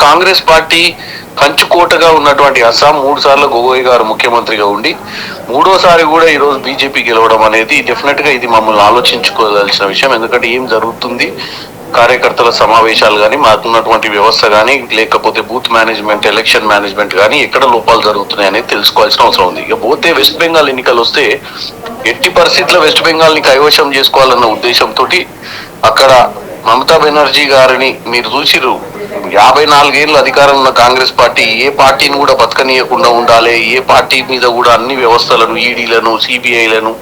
Congress party కంచుకోటగా ఉన్నటువంటి అస్సాం 3 సార్లు గొగోయ్ గారు ముఖ్యమంత్రిగా ఉండి మూడోసారి కూడా ఈ రోజు బీజేపీ గెలవడం అనేది డెఫినెట్ గా ఇది మమ్మల్ని ఆలోచించుకోవాల్సిన విషయం. ఎందుకంటే ఏం జరుగుతుంది, కార్యకర్తల సమావేశాలు కానీ, మాకున్నటువంటి వ్యవస్థ కానీ, లేకపోతే బూత్ మేనేజ్మెంట్, ఎలక్షన్ మేనేజ్మెంట్ కానీ ఎక్కడ లోపాలు జరుగుతున్నాయి అనేది తెలుసుకోవాల్సిన అవసరం ఉంది. ఇక పోతే వెస్ట్ బెంగాల్ ఎన్నికలు వస్తే ఎట్టి పరిస్థితుల్లో వెస్ట్ బెంగాల్ ని కైవశం చేసుకోవాలన్న ఉద్దేశంతో అక్కడ మమతా బెనర్జీ గారిని మీరు చూసిరు, 54 ఏళ్ళు అధికారం ఉన్న కాంగ్రెస్ పార్టీ ఏ పార్టీని కూడా బతకనీయకుండా ఉండాలి, ఏ పార్టీ మీద కూడా అన్ని వ్యవస్థలను, ఈడీలను, సిబిఐలను,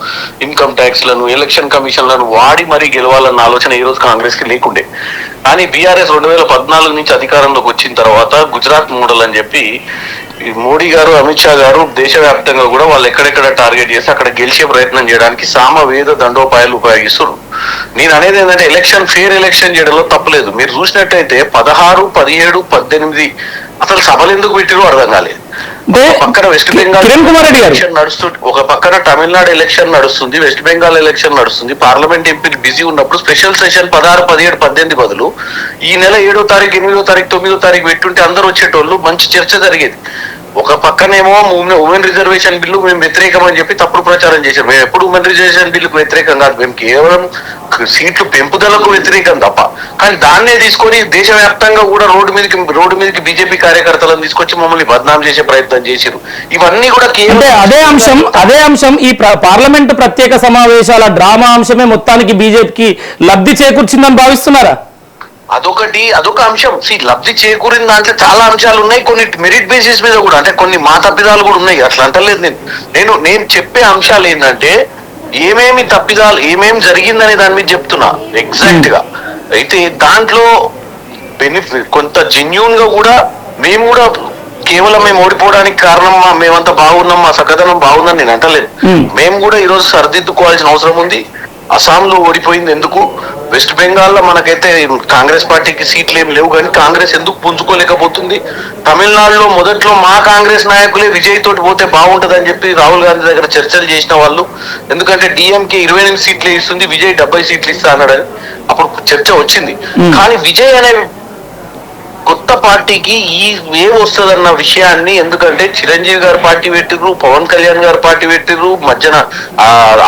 ఇన్కమ్ ట్యాక్స్ లను, ఎలక్షన్ కమిషన్లను వాడి మరీ గెలవాలన్న ఆలోచన ఈ రోజు కాంగ్రెస్ కి లేకుండే. కానీ బీఆర్ఎస్ 2014 నుంచి అధికారంలోకి వచ్చిన తర్వాత గుజరాత్ మోడల్ అని చెప్పి మోడీ గారు, అమిత్ షా గారు దేశవ్యాప్తంగా కూడా వాళ్ళు ఎక్కడెక్కడ టార్గెట్ చేసి అక్కడ గెలిచే ప్రయత్నం చేయడానికి సామవేద దండోపాయాలు ఉపయోగిస్తున్నారు. నేను అనేది ఏంటంటే ఫేర్ ఎలక్షన్ చేయడంలో తప్పలేదు. మీరు చూసినట్టయితే 16, 17, 18 అసలు సభలు ఎందుకు పెట్టిరో అర్థం కాలేదు. పక్కన వెస్ట్ బెంగాల్ ఎలక్షన్ నడుస్తుంది, ఒక పక్కన తమిళనాడు ఎలక్షన్ నడుస్తుంది, వెస్ట్ బెంగాల్ ఎలక్షన్ నడుస్తుంది. పార్లమెంట్ ఎంపీలు బిజీ ఉన్నప్పుడు స్పెషల్ సెషన్ 16, 17, 18 బదులు ఈ నెల 7వ తారీఖు, 8వ తారీఖు, 9వ తారీఖు పెట్టుంటే అందరూ వచ్చేటోళ్ళు, మంచి చర్చ జరిగేది. ఒక పక్కనేమో ఉమెన్ రిజర్వేషన్ బిల్లు మేము వ్యతిరేకం అని చెప్పి తప్పుడు ప్రచారం చేశారు. మేము ఎప్పుడు ఉమెన్ రిజర్వేషన్ బిల్లుకు వ్యతిరేకం కాదు, మేము కేవలం సీట్లు పెంపుదలకు వ్యతిరేకం తప్ప. కానీ దాన్నే తీసుకొని దేశవ్యాప్తంగా కూడా రోడ్డు మీదకి బీజేపీ కార్యకర్తలను తీసుకొచ్చి మమ్మల్ని బద్నాం చేసే ప్రయత్నం చేశారు. ఇవన్నీ కూడా అదే అంశం ఈ పార్లమెంట్ ప్రత్యేక సమావేశాల డ్రామా అంశమే మొత్తానికి బీజేపీకి లబ్ధి చేకూర్చిందని భావిస్తున్నారా? అదొక అంశం. లబ్ధి చేకూరిన దాంట్లో చాలా అంశాలు ఉన్నాయి. కొన్ని మెరిట్ బేసిస్ మీద కూడా, అంటే కొన్ని మా తప్పిదాలు కూడా ఉన్నాయి, అట్లా అంటలేదు. నేను చెప్పే అంశాలు ఏంటంటే ఏమేమి తప్పిదాలు, ఏమేమి జరిగిందనే దాని మీద చెప్తున్నా ఎగ్జాక్ట్ గా. అయితే దాంట్లో బెనిఫిట్ కొంత జెన్యూన్ గా కూడా మేము కూడా కేవలం మేము ఓడిపోవడానికి కారణం మేమంతా బాగున్నాం, మా సకదనం బాగుందని నేను అంటలేదు. మేము కూడా ఈరోజు సరిదిద్దుకోవాల్సిన అవసరం ఉంది. అస్సాంలో ఓడిపోయింది ఎందుకు, వెస్ట్ బెంగాల్లో మనకైతే కాంగ్రెస్ పార్టీకి సీట్లు ఏమి లేవు, కానీ కాంగ్రెస్ ఎందుకు పుంజుకోలేకపోతుంది, తమిళనాడులో మొదట్లో మా కాంగ్రెస్ నాయకులే విజయ్ తోటి పోతే బాగుంటది అని చెప్పి రాహుల్ గాంధీ దగ్గర చర్చలు చేసిన వాళ్ళు. ఎందుకంటే డిఎంకే 28 సీట్లు ఇస్తుంది, విజయ్ 70 సీట్లు ఇస్తా అన్నాడని అప్పుడు చర్చ వచ్చింది. కానీ విజయ్ అనే కొత్త పార్టీకి ఈ వేవ్ వస్తుందన్న విషయాన్ని, ఎందుకంటే చిరంజీవి గారు పార్టీ పెట్టిర్రు, పవన్ కళ్యాణ్ గారు పార్టీ పెట్టిర్రు, మధ్యన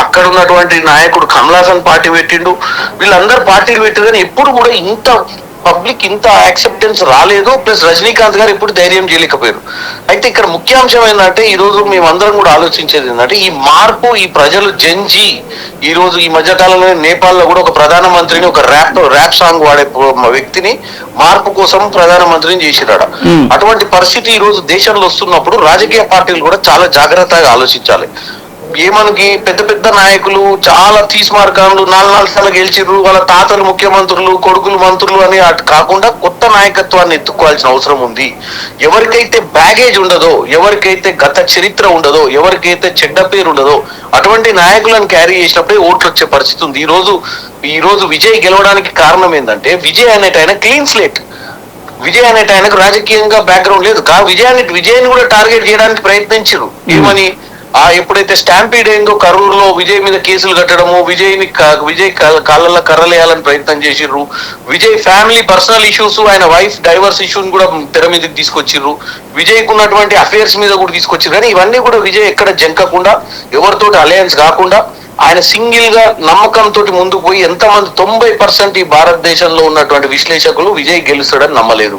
అక్కడ ఉన్నటువంటి నాయకుడు కమలాసన్ పార్టీ పెట్టిండు, వీళ్ళందరూ పార్టీలు పెట్టిరు. కానీ ఎప్పుడు కూడా ఇంత పబ్లిక్ ఇంత యాక్సెప్టెన్స్ రాలేదు. ప్లస్ రజనీకాంత్ గారు ఎప్పుడు ధైర్యం చేయలేకపోయారు. అయితే ఇక్కడ ముఖ్యాంశం ఏంటంటే ఈ రోజు మేమందరం కూడా ఆలోచించేది ఏంటంటే ఈ మార్పు, ఈ ప్రజలు జంజీ ఈ రోజు ఈ మధ్యకాలంలో నేపాల్లో కూడా ఒక ప్రధానమంత్రిని, ఒక ర్యాప్ సాంగ్ వాడే వ్యక్తిని మార్పు కోసం ప్రధానమంత్రిని చేసిరాడ. అటువంటి పరిస్థితి ఈ రోజు దేశంలో వస్తున్నప్పుడు రాజకీయ పార్టీలు కూడా చాలా జాగ్రత్తగా ఆలోచించాలి. ఏమనకి పెద్ద పెద్ద నాయకులు చాలా తీస్మార్గాన్లు 4 సార్లు గెలిచిర్రు, వాళ్ళ తాతలు ముఖ్యమంత్రులు, కొడుకులు మంత్రులు అని అటు కాకుండా కొత్త నాయకత్వాన్ని ఎత్తుకోవాల్సిన అవసరం ఉంది. ఎవరికైతే బ్యాగేజ్ ఉండదో, ఎవరికైతే గత చరిత్ర ఉండదో, ఎవరికైతే చెడ్డ పేరు ఉండదో అటువంటి నాయకులను క్యారీ చేసినప్పుడే ఓట్లు వచ్చే పరిస్థితి ఉంది. ఈ రోజు విజయ్ గెలవడానికి కారణం ఏంటంటే విజయ్ అనేట ఆయన క్లీన్ స్లేట్. విజయ్ అనేట ఆయనకు రాజకీయంగా బ్యాక్గ్రౌండ్ లేదు. విజయ్ని కూడా టార్గెట్ చేయడానికి ప్రయత్నించారు. ఏమని, ఎప్పుడైతే స్టాంపీడ్ అయిందో కరూరులో విజయ్ మీద కేసులు కట్టడము, విజయ్ కాళ్ళల్లో కర్రలేయాలని ప్రయత్నం చేసిర్రు. విజయ్ ఫ్యామిలీ పర్సనల్ ఇష్యూస్, ఆయన వైఫ్ డైవర్స్ ఇష్యూని కూడా తెర మీదకి తీసుకొచ్చిర్రు. విజయ్కి ఉన్నటువంటి అఫేర్స్ మీద కూడా తీసుకొచ్చారు. కానీ ఇవన్నీ కూడా విజయ్ ఎక్కడ జంకకుండా, ఎవరితోటి అలయన్స్ కాకుండా ఆయన సింగిల్ గా నమ్మకంతో ముందుకు పోయి ఎంతమంది 90% ఈ భారతదేశంలో ఉన్నటువంటి విశ్లేషకులు విజయ్ గెలుస్తాడని నమ్మలేదు.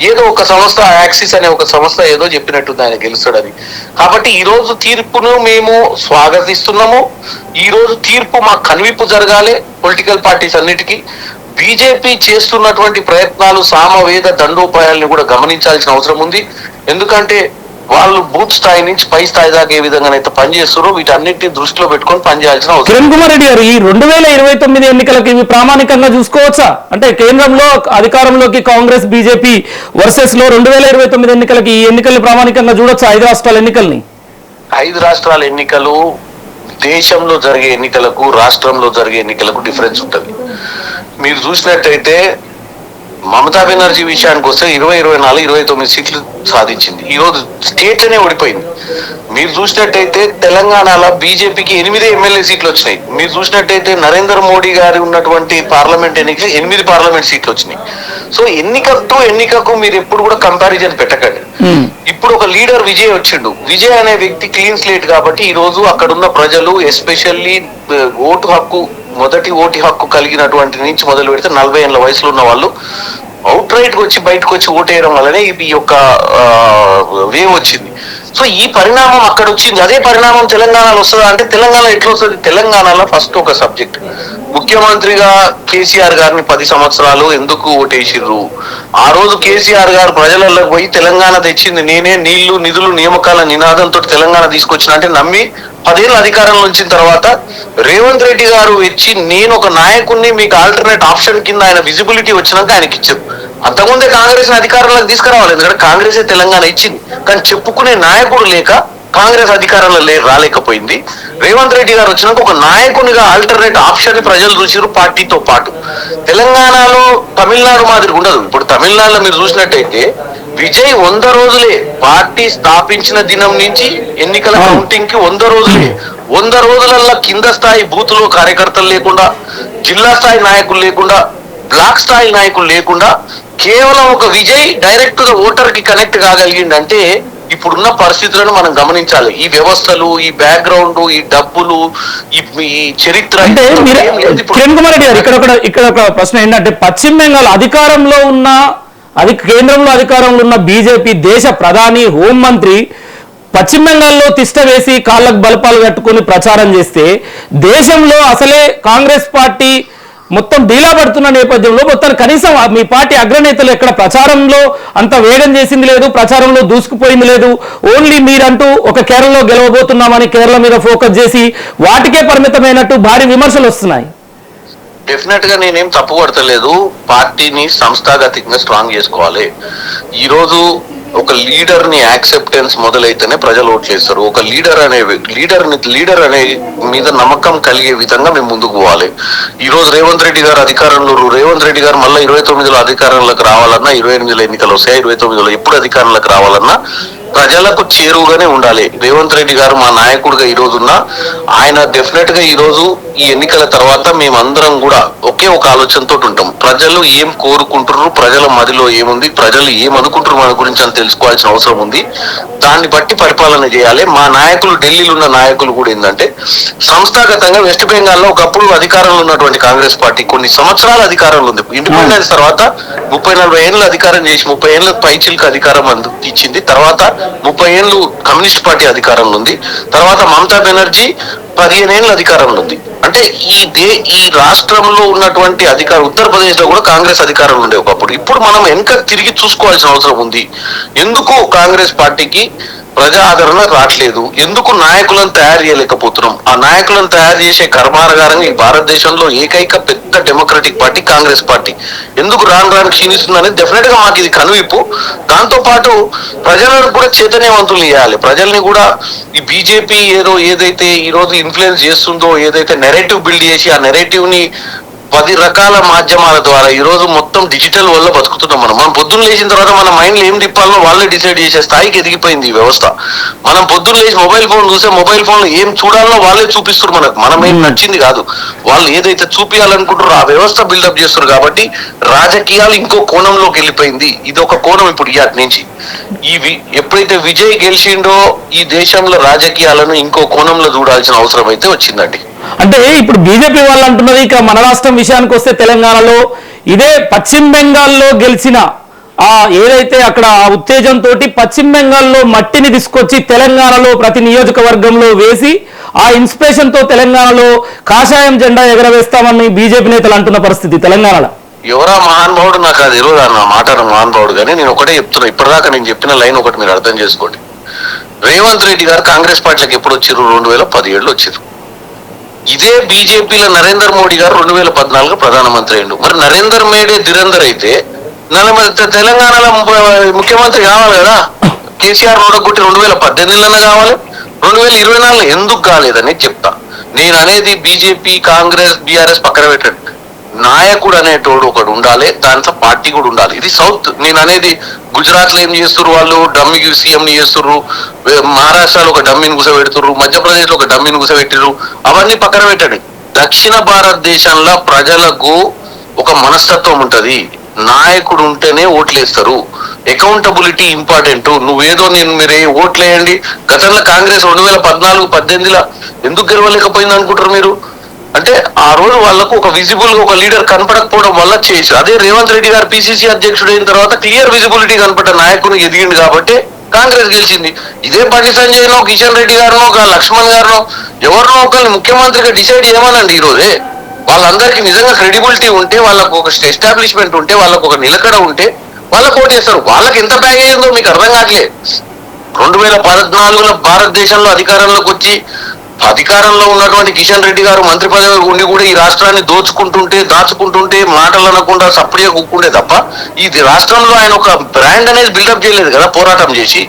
ఏదో ఒక సంస్థ, యాక్సిస్ అనే ఒక సంస్థ ఏదో చెప్పినట్టుంది ఆయన గెలుస్తాడని. కాబట్టి ఈ రోజు తీర్పును మేము స్వాగతిస్తున్నాము. ఈ రోజు తీర్పు మాకు కనువిప్పు జరగాలి పొలిటికల్ పార్టీస్ అన్నిటికీ. బీజేపీ చేస్తున్నటువంటి ప్రయత్నాలు, సామవేద దండోపాయాలను కూడా గమనించాల్సిన అవసరం ఉంది. ఎందుకంటే వాళ్ళు బూత్ స్థాయి నుంచి పై స్థాయి దాకా ఏ విధంగా అయితే పనిచేస్తారో వీటన్నిటిని దృష్టిలో పెట్టుకొని పనిచేయాల్సిన అవసరం. కిరణ్ కుమార్ రెడ్డి గారు, ఈ 2029 ఎన్నికలకు ఇవి ప్రామాణికంగా చూసుకోవచ్చా? అంటే కేంద్రంలో అధికారంలోకి కాంగ్రెస్ బీజేపీ వర్సెస్ లో 2029 ఎన్నికలకి ఈ ఎన్నికల్ని ప్రామాణికంగా చూడొచ్చా? 5 రాష్ట్రాల ఎన్నికల్ని. 5 రాష్ట్రాల ఎన్నికలు దేశంలో జరిగే ఎన్నికలకు, రాష్ట్రంలో జరిగే ఎన్నికలకు డిఫరెన్స్ ఉంటుంది. మీరు చూసినట్టయితే మమతా బెనర్జీ విషయానికి వస్తే 24, 29 సీట్లు సాధించింది. ఈ రోజు స్టేట్ లోనే ఓడిపోయింది. మీరు చూసినట్టయితే తెలంగాణలో బీజేపీకి 8 ఎమ్మెల్యే సీట్లు వచ్చినాయి. మీరు చూసినట్టయితే నరేంద్ర మోడీ గారు ఉన్నటువంటి పార్లమెంట్ ఎన్నికలు 8 పార్లమెంట్ సీట్లు వచ్చినాయి. సో ఎన్నికకు మీరు ఎప్పుడు కూడా కంపారిజన్ పెట్టకండి. ఇప్పుడు ఒక లీడర్ విజయ్ వచ్చిండు, విజయ్ అనే వ్యక్తి క్లీన్ స్లేట్ కాబట్టి ఈ రోజు అక్కడున్న ప్రజలు ఎస్పెషల్లీ ఓటు హక్కు మొదటి ఓటు హక్కు కలిగినటువంటి నుంచి మొదలు పెడితే 40 ఏళ్ల వయసులో ఉన్న వాళ్ళు అవుట్ రైట్ వచ్చి బయటకు వచ్చి ఓటేయడం వల్లనే ఈ యొక్క వేవ్ వచ్చింది. సో ఈ పరిణామం అక్కడ వచ్చింది. అదే పరిణామం తెలంగాణలో వస్తుందా అంటే తెలంగాణ ఎట్లా వస్తుంది? తెలంగాణలో ఫస్ట్ ఒక సబ్జెక్ట్, ముఖ్యమంత్రిగా కేసీఆర్ గారిని 10 సంవత్సరాలు ఎందుకు ఓటేసిర్రు? ఆ రోజు కేసీఆర్ గారు ప్రజలలో పోయి తెలంగాణ తెచ్చింది నేనే, నీళ్లు నిధులు నియామకాల నినాదంతో తెలంగాణ తీసుకొచ్చిన అంటే నమ్మి 10 ఏళ్ళ అధికారంలో ఉంచిన తర్వాత రేవంత్ రెడ్డి గారు వచ్చి నేను ఒక నాయకుడిని మీకు ఆల్టర్నేట్ ఆప్షన్ కింద ఆయన విజిబిలిటీ వచ్చినాక ఆయనకి ఇచ్చారు. అంతకుముందే కాంగ్రెస్ అధికారంలోకి తీసుకురావాలి, ఎందుకంటే కాంగ్రెసే తెలంగాణ ఇచ్చింది. కానీ చెప్పుకునే నాయకుడు లేక కాంగ్రెస్ అధికారంలో రాలేకపోయింది. రేవంత్ రెడ్డి గారు వచ్చినాక ఒక నాయకునిగా ఆల్టర్నేట్ ఆప్షన్ ప్రజలు చూసిరు పార్టీతో పాటు. తెలంగాణలో తమిళనాడు మాదిరి ఉండదు. ఇప్పుడు తమిళనాడులో మీరు చూసినట్టయితే విజయ్ 100 రోజులే పార్టీ స్థాపించిన దినం నుంచి ఎన్నికల కౌంటింగ్ కి 100 రోజులే. 100 రోజులల్లో కింద స్థాయి బూత్ లో కార్యకర్తలు లేకుండా, జిల్లా స్థాయి నాయకులు లేకుండా, బ్లాక్ స్థాయి నాయకులు లేకుండా కేవలం ఒక విజయ్ డైరెక్ట్ గా ఓటర్ కి కనెక్ట్ కాగలిగిందంటే ఇప్పుడున్న పరిస్థితులను మనం గమనించాలి. ఈ వ్యవస్థలు, ఈ బ్యాక్గ్రౌండ్, ఈ డబ్బులు, ఈ చరిత్ర. అంటే కిరణ్ కుమార్ రెడ్డి గారు ఇక్కడ ఒక ప్రశ్న ఏంటంటే పశ్చిమ బెంగాల్ అధికారంలో ఉన్న కేంద్రంలో అధికారంలో ఉన్న బీజేపీ దేశ ప్రధాని హోంమంత్రి పశ్చిమ బెంగాల్లో తిష్ట వేసి కాళ్ళకు బలపాలు కట్టుకొని ప్రచారం చేస్తే దేశంలో అసలే కాంగ్రెస్ పార్టీ మొత్తం డీలా పడుతున్న నేపథ్యంలో మొత్తం కనీసం మీ పార్టీ అగ్రనేతలు ఎక్కడ ప్రచారంలో అంత వేగం చేసింది లేదు, ప్రచారంలో దూసుకుపోయింది లేదు. ఓన్లీ మీరంటూ ఒక కేరళలో గెలవబోతున్నామని కేరళ మీద ఫోకస్ చేసి వాటికే పరిమితమైనట్టు భారీ విమర్శలు వస్తున్నాయి. డెఫినెట్ గా నేనేం తప్పు పడతలేదు. పార్టీని సంస్థాగతంగా స్ట్రాంగ్ చేసుకోవాలి. ఈ రోజు ఒక లీడర్ ని యాక్సెప్టెన్స్ మొదలైతేనే ప్రజలు ఓట్ చేస్తారు. ఒక లీడర్ అనే మీద నమ్మకం కలిగే విధంగా మేము ముందుకు పోవాలి. ఈ రోజు రేవంత్ రెడ్డి గారు అధికారంలో, రేవంత్ రెడ్డి గారు మళ్ళీ 29లో అధికారంలోకి రావాలన్నా, 28లో ఎన్నికలు వస్తాయి, 29లో ఎప్పుడు అధికారంలోకి రావాలన్నా ప్రజలకు చేరువుగానే ఉండాలి. రేవంత్ రెడ్డి గారు మా నాయకుడిగా ఈ రోజున్న ఆయన డెఫినెట్ గా ఈ రోజు ఈ ఎన్నికల తర్వాత మేమందరం కూడా ఒకే ఒక ఆలోచనతో ఉంటాం. ప్రజలు ఏం కోరుకుంటున్నారు, ప్రజల మదిలో ఏముంది, ప్రజలు ఏమనుకుంటారు మన గురించి అని తెలుసుకోవాల్సిన అవసరం ఉంది. దాన్ని బట్టి పరిపాలన చేయాలి. మా నాయకులు, ఢిల్లీలో ఉన్న నాయకులు కూడా ఏంటంటే సంస్థాగతంగా వెస్ట్ బెంగాల్లో ఒకప్పుడు అధికారంలో ఉన్నటువంటి కాంగ్రెస్ పార్టీ కొన్ని సంవత్సరాల అధికారంలో ఉంది. ఇండిపెండెన్స్ తర్వాత 30-40 ఏళ్ళు అధికారం చేసి 30 ఏళ్ళ పైచిలకు అధికారం ఇచ్చింది. తర్వాత 30 ఏళ్ళు కమ్యూనిస్ట్ పార్టీ అధికారంలో ఉంది. తర్వాత మమతా బెనర్జీ 15 ఏళ్ళ అధికారంలో ఉంది. అంటే ఈ రాష్ట్రంలో ఉన్నటువంటి ఉత్తరప్రదేశ్ లో కూడా కాంగ్రెస్ అధికారంలో ఉండే ఒకప్పుడు. ఇప్పుడు మనం వెనక తిరిగి చూసుకోవాల్సిన అవసరం ఉంది. ఎందుకు కాంగ్రెస్ పార్టీకి ప్రజా ఆదరణ రావట్లేదు, ఎందుకు నాయకులను తయారు చేయలేకపోతున్నాం? ఆ నాయకులను తయారు చేసే కర్మాగారంగా ఈ భారతదేశంలో ఏకైక పెద్ద డెమోక్రటిక్ పార్టీ కాంగ్రెస్ పార్టీ ఎందుకు రాను క్షీణిస్తుందని డెఫినెట్ గా మాకు ఇది కనువిప్పు. దాంతో పాటు ప్రజలను కూడా చైతన్యవంతులు చేయాలి. ప్రజల్ని కూడా ఈ బీజేపీ ఏదైతే ఈ రోజు ఇన్ఫ్లుయెన్స్ చేస్తుందో, ఏదైతే నెరేటివ్ బిల్డ్ చేసి ఆ నెరేటివ్ ని 10 రకాల మాధ్యమాల ద్వారా ఈ రోజు మొత్తం డిజిటల్ వల్ల బతుకుతున్నాం. మనం పొద్దున్న లేచిన తర్వాత మన మైండ్ ఏం తిప్పాలో వాళ్ళే డిసైడ్ చేసే స్థాయికి ఎదిగిపోయింది ఈ వ్యవస్థ. మనం పొద్దున్న లేచి మొబైల్ ఫోన్ చూసే మొబైల్ ఫోన్ లో ఏం చూడాలో వాళ్ళే చూపిస్తారు. మనం ఏం నచ్చింది కాదు, వాళ్ళు ఏదైతే చూపించాలనుకుంటారో ఆ వ్యవస్థ బిల్డప్ చేస్తారు. కాబట్టి రాజకీయాలు ఇంకో కోణంలోకి వెళ్ళిపోయింది. ఇది ఒక కోణం. ఇప్పుడు ఇయాటి నుంచి ఎప్పుడైతే విజయ్ గెలిచిండో ఈ దేశంలో రాజకీయాలను ఇంకో కోణంలో చూడాల్సిన అవసరం అయితే వచ్చిందండి. అంటే ఇప్పుడు బీజేపీ వాళ్ళు అంటున్నది, ఇక మన రాష్ట్రం విషయానికి వస్తే తెలంగాణలో ఇదే పశ్చిమ బెంగాల్లో గెలిచిన ఏదైతే అక్కడ ఆ ఉత్తేజంతో పశ్చిమ బెంగాల్లో మట్టిని తీసుకొచ్చి తెలంగాణలో ప్రతి నియోజకవర్గంలో వేసి ఆ ఇన్స్పిరేషన్ తో తెలంగాణలో కాషాయం జెండా ఎగరవేస్తామని బీజేపీ నేతలు అంటున్న పరిస్థితి తెలంగాణలో. ఎవరా మహానుభావుడు నాకు అది తెలియదు అన్న మాట మహానుభావుడు, కానీ నేను ఒకటే చెప్తున్నా. ఇప్పటిదాకా నేను చెప్పిన లైన్ ఒకటి మీరు అర్థం చేసుకోండి. రేవంత్ రెడ్డి గారు కాంగ్రెస్ పార్టీలకు ఎప్పుడు వచ్చారు? 2017లో వచ్చారు. ఇదే బీజేపీలో నరేంద్ర మోడీ గారు 2014 ప్రధానమంత్రి అయ్యిండు. మరి నరేంద్ర మోడీ ధీరేందర్ అయితే తెలంగాణలో ముఖ్యమంత్రి కావాలి కదా. కేసీఆర్ నోడగొట్టి 2018లోనే కావాలి, 2024లో ఎందుకు కాలేదని చెప్తా. నేను అనేది బీజేపీ, కాంగ్రెస్, బీఆర్ఎస్ పక్కన పెట్టండి. నాయకుడు అనేటోడు ఒకడు ఉండాలి, దాంట్లో పార్టీ కూడా ఉండాలి. ఇది సౌత్. నేను అనేది గుజరాత్ లో ఏం చేస్తున్నారు, వాళ్ళు డమ్మి సీఎం ని చేస్తున్నారు, మహారాష్ట్రలో ఒక డమ్మిని కూసబెడుతున్నారు, మధ్యప్రదేశ్ లో ఒక డమ్మిని కూసబెట్టిరు. అవన్నీ పక్కన పెట్టండి. దక్షిణ భారతదేశంలో ప్రజలకు ఒక మనస్తత్వం ఉంటది. నాయకుడు ఉంటేనే ఓట్లేస్తారు. Accountability important. నువ్వేదో మీరు ఓట్లేయండి. గతంలో కాంగ్రెస్ 2014-18 ఎందుకు గెలవలేకపోయింది అనుకుంటారు మీరు? అంటే ఆ రోజు వాళ్ళకు ఒక విజిబుల్ గా ఒక లీడర్ కనపడకపోవడం వల్ల చేసి, అదే రేవంత్ రెడ్డి గారు పిసిసి అధ్యక్షుడు అయిన తర్వాత క్లియర్ విజిబిలిటీ కనపడ్డ నాయకుడు ఎదిగింది కాబట్టి కాంగ్రెస్ గెలిచింది. ఇదే బండి సంజయ్నో, కిషన్ రెడ్డి గారినో, ఒక లక్ష్మణ్ గారినో ఎవరినో ఒకరిని ముఖ్యమంత్రిగా డిసైడ్ చేయమనండి ఈ రోజే. వాళ్ళందరికీ నిజంగా క్రెడిబిలిటీ ఉంటే, వాళ్ళకు ఒక ఎస్టాబ్లిష్మెంట్ ఉంటే, వాళ్ళకు ఒక నిలకడ ఉంటే వాళ్ళకు ఓటేస్తారు. వాళ్ళకి ఎంత ప్యాకేజ్ ఉందో మీకు అర్థం కావట్లే. 2014లో భారతదేశంలో అధికారంలోకి వచ్చి అధికారంలో ఉన్నటువంటి కిషన్ రెడ్డి గారు మంత్రి పదవి ఉండి కూడా ఈ రాష్ట్రాన్ని దాచుకుంటుంటే మాటలు అనకుండా సపరేట్గా కూకుంటే తప్ప ఈ రాష్ట్రంలో ఆయన ఒక బ్రాండ్ అనేది బిల్డప్ చేయలేదు కదా పోరాటం చేసి.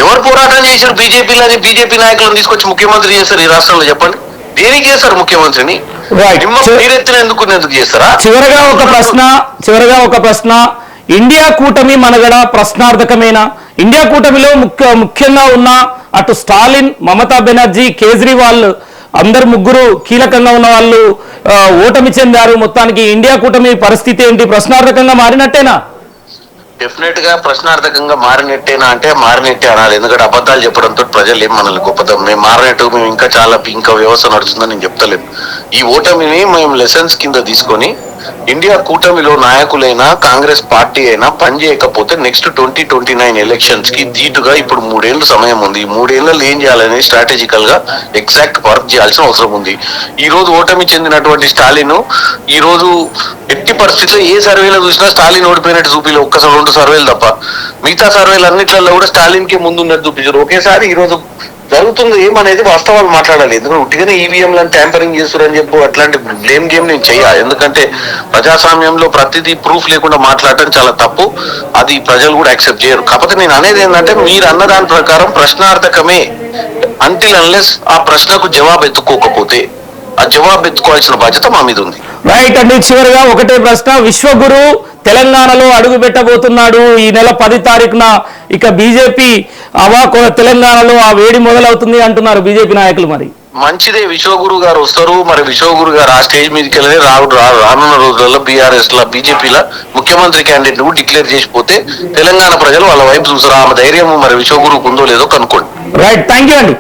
ఎవరు పోరాటం చేశారు? బీజేపీ నాయకులను తీసుకొచ్చి ముఖ్యమంత్రి చేస్తారు ఈ రాష్ట్రంలో? చెప్పండి, దేనికి చేస్తారు ముఖ్యమంత్రిని? మీరెత్తిన ఎందుకు చేస్తారా? చివరగా ఒక ప్రశ్న, ఇండియా కూటమి మనగడ ప్రశ్నార్థకమేనా? ఇండియా కూటమిలో ముఖ్యంగా ఉన్న అటు స్టాలిన్, మమతా బెనర్జీ, కేజ్రీవాల్ అందరు ముగ్గురు కీలకంగా ఉన్న వాళ్ళు ఓటమి చెందారు. మొత్తానికి ఇండియా కూటమి పరిస్థితి ఏంటి? ప్రశ్నార్థకంగా మారినట్టేనా? డెఫినెట్ గా ప్రశ్నార్థకంగా మారినట్టేనా అంటే మారినట్టే అనాలి. ఎందుకంటే అబద్ధాలు చెప్పడంతో ప్రజలు ఏం మనల్ని గొప్పతనం మేము మారినట్టు మేము ఇంకా వ్యవస్థ నడుస్తుందని నేను చెప్తలేను. ఈ ఓటమిని మేము లెసన్స్ కింద తీసుకొని ఇండియా కూటమిలో నాయకులైనా కాంగ్రెస్ పార్టీ అయినా పనిచేయకపోతే నెక్స్ట్ 2029 ఎలక్షన్స్ కి ధీటుగా ఇప్పుడు 3 ఏళ్ళు సమయం ఉంది. ఈ 3 ఏళ్లలో ఏం చేయాలని స్ట్రాటజికల్ గా ఎగ్జాక్ట్ వర్క్ చేయాల్సిన అవసరం ఉంది. ఈ రోజు ఓటమి చెందినటువంటి స్టాలిన్ ఈ రోజు ఎట్టి పరిస్థితుల్లో ఏ సర్వేలో చూసినా స్టాలిన్ ఓడిపోయినట్టు చూపిలే. ఒక్కసారి 2 సర్వేలు తప్ప మిగతా సర్వేలు అన్నిట్లలో కూడా స్టాలిన్ కి ముందున్నట్టు చూపించారు. ఒకేసారి ఈ రోజు జరుగుతుంది ఏమనేది వాస్తవాలు మాట్లాడాలి. ఎందుకంటే ఉట్టిగానే ఈవీఎంలను ట్యాంపరింగ్ చేస్తారని చెప్పి అట్లాంటి బ్లేమ్ గేమ్ నేను చెయ్యాలి. ఎందుకంటే ప్రజాస్వామ్యంలో ప్రతిదీ ప్రూఫ్ లేకుండా మాట్లాడటం చాలా తప్పు. అది ప్రజలు కూడా యాక్సెప్ట్ చేయరు. కాకపోతే నేను అనేది ఏంటంటే మీరు అన్న దాని ప్రకారం ప్రశ్నార్థకమే అంటిల్ అన్లెస్ ఆ ప్రశ్నకు జవాబు ఎత్తుకోకపోతే ఆ జవాబు ఎత్తుకోవాల్సిన బాధ్యత మా మీద ఉంది. రైట్ అండి. చివరిగా ఒకటే ప్రశ్న, విశ్వగురు తెలంగాణలో అడుగు పెట్టబోతున్నాడు ఈ నెల 10 తారీఖున. ఇక బీజేపీ తెలంగాణలో ఆ వేడి మొదలవుతుంది అంటున్నారు బీజేపీ నాయకులు. మరి మంచిదే, విశ్వగురు గారు వస్తారు. మరి విశ్వగురు గారు ఆ స్టేజ్ మీదకి వెళ్ళి రానున్న రోజులలో బీజేపీలో ముఖ్యమంత్రి క్యాండిడేట్ ను డిక్లేర్ చేసిపోతే తెలంగాణ ప్రజలు వాళ్ళ వైపు చూసారు. ఆమె ధైర్యం మరి విశ్వగురుకు ఉందో లేదో కనుక్కోండి. రైట్, థ్యాంక్ యూ అండి.